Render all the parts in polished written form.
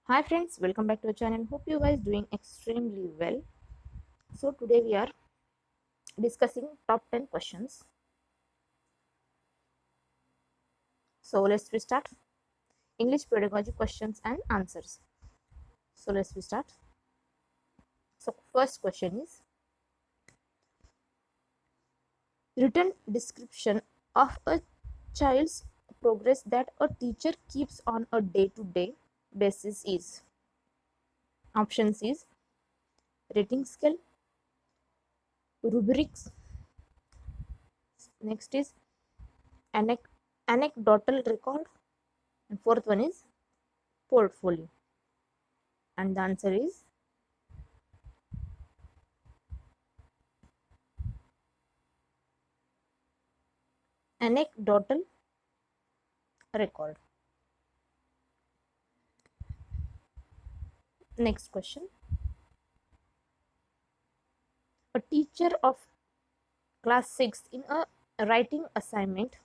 Hi friends, welcome back to the channel. Hope you guys doing extremely well. So today we are discussing top 10 questions. So let's we start. English pedagogy questions and answers. So let's we start. So first question is written description of a child's progress that a teacher keeps on a day-to-day basis is. Options is rating scale, rubrics. Next is anecdotal record, and fourth one is portfolio. And the answer is anecdotal record. Next question. A teacher of class 6 in a writing assignment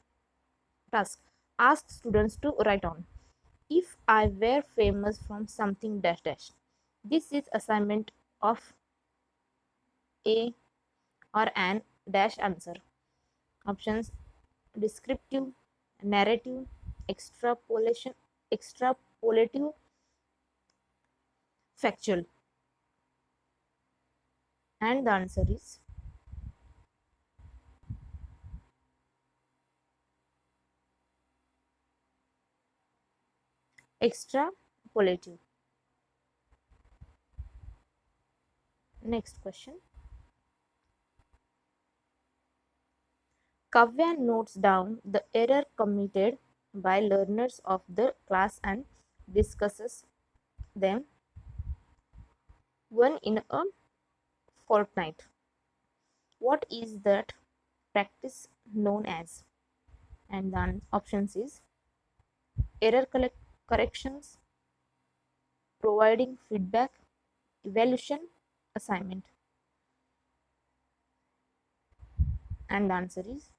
task asks students to write on if I were famous from something dash dash. This is assignment of a or an dash answer. Options descriptive, narrative, extrapolation, extrapolative, factual. And the answer is extrapolative. Next question. Kavya notes down the error committed by learners of the class and discusses them one in a fortnight. What is that practice known as? And the options is error corrections, providing feedback, evaluation, assignment. And the answer is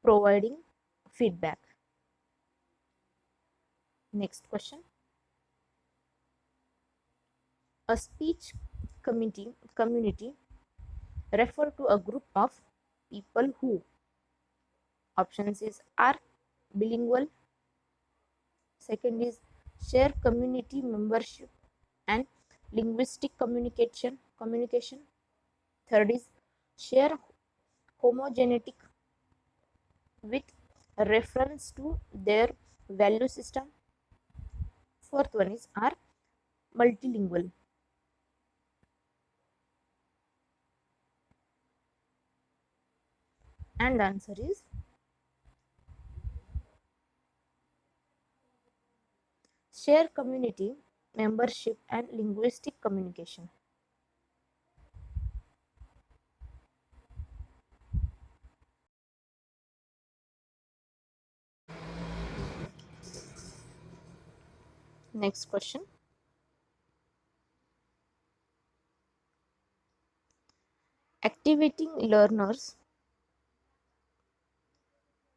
providing feedback. Next question. A speech community refer to a group of people who options is are bilingual, second is share community membership and linguistic communication, third is share homogenetic with reference to their value system, fourth one is are multilingual. And the answer is share community membership and linguistic communication. Next question. Activating learners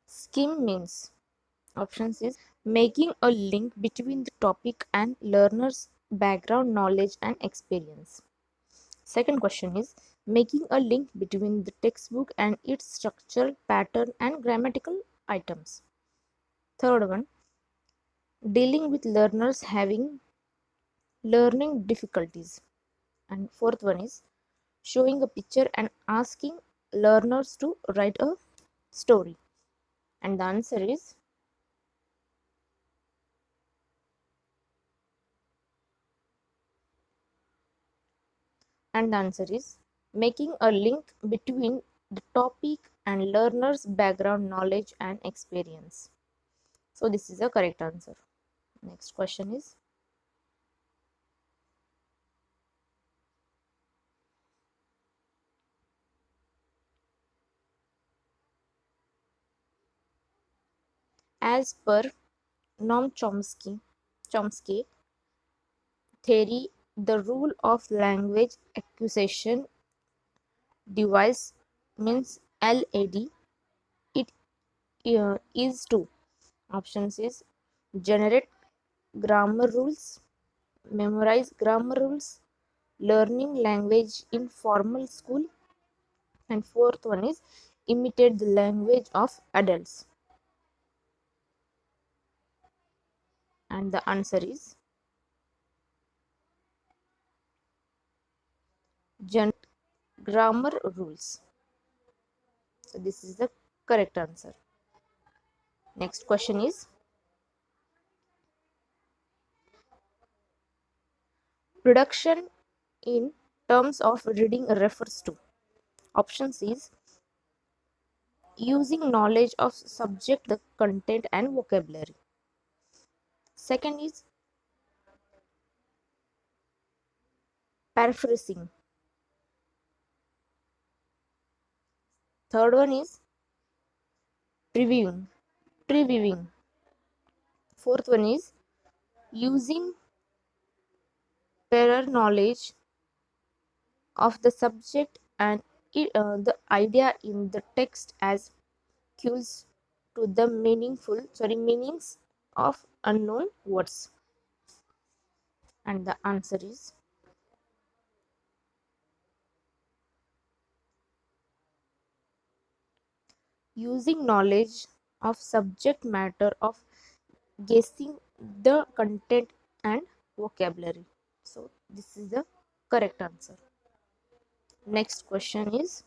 scheme means options is making a link between the topic and learner's background knowledge and experience. Second question is making a link between the textbook and its structural pattern and grammatical items. Third one, dealing with learners having learning difficulties. And fourth one is showing a picture and asking learners to write a story. And the answer is making a link between the topic and learner's background knowledge and experience. So this is the correct answer. Next question is as per Noam Chomsky theory the rule of language acquisition device means LAD. It is to options is generate grammar rules, memorize grammar rules, learning language in formal school, and fourth one is imitate the language of adults. And the answer is generate grammar rules. So this is the correct answer. Next question is reduction in terms of reading refers to options is using knowledge of subject, the content and vocabulary. Second is paraphrasing. Third one is previewing. Previewing. Fourth one is using prior knowledge of the subject and the idea in the text as cues to the meanings of unknown words. And the answer is using knowledge of subject matter of guessing the content and vocabulary. So this is the correct answer. Next question is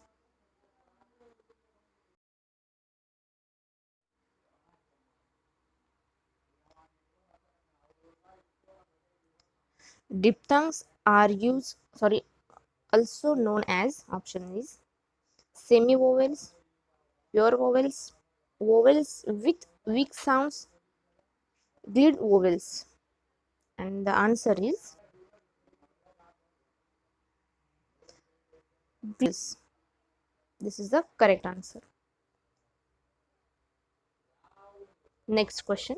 diphthongs are used also known as option is semi vowels, pure vowels, vowels with weak sounds, glid vowels. And the answer is this. This is the correct answer. Next question.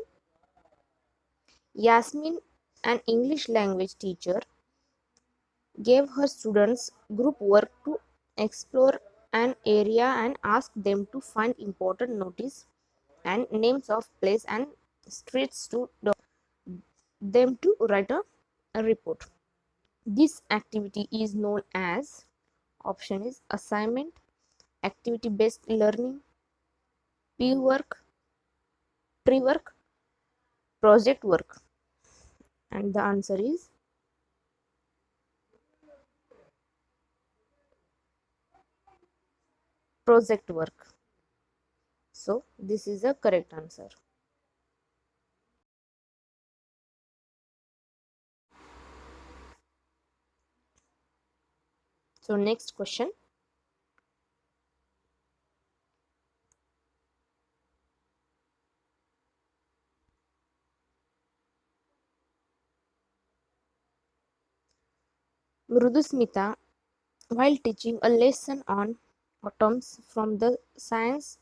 Yasmin, an English language teacher, gave her students group work to explore an area and ask them to find important notice and names of place and streets to them to write a report. This activity is known as option is assignment, activity based learning, peer work, tree work, project work. And the answer is project work. So this is the correct answer. So next question. Mrudusmita, while teaching a lesson on atoms from the science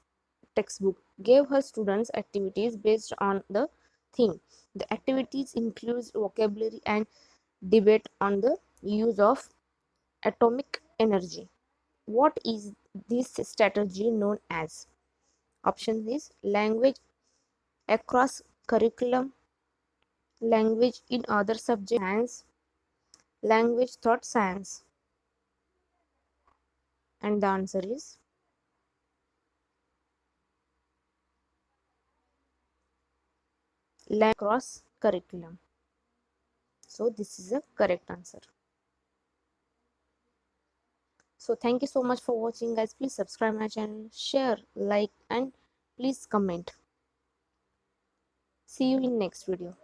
textbook, gave her students activities based on the theme. The activities include vocabulary and debate on the use of atomic energy. What is this strategy known as? Option is language across curriculum, language in other subjects, science, language thought science. And the answer is language across curriculum. So this is the correct answer. So thank you so much for watching, guys. Please subscribe my channel, share, like, and please comment. See you in next video.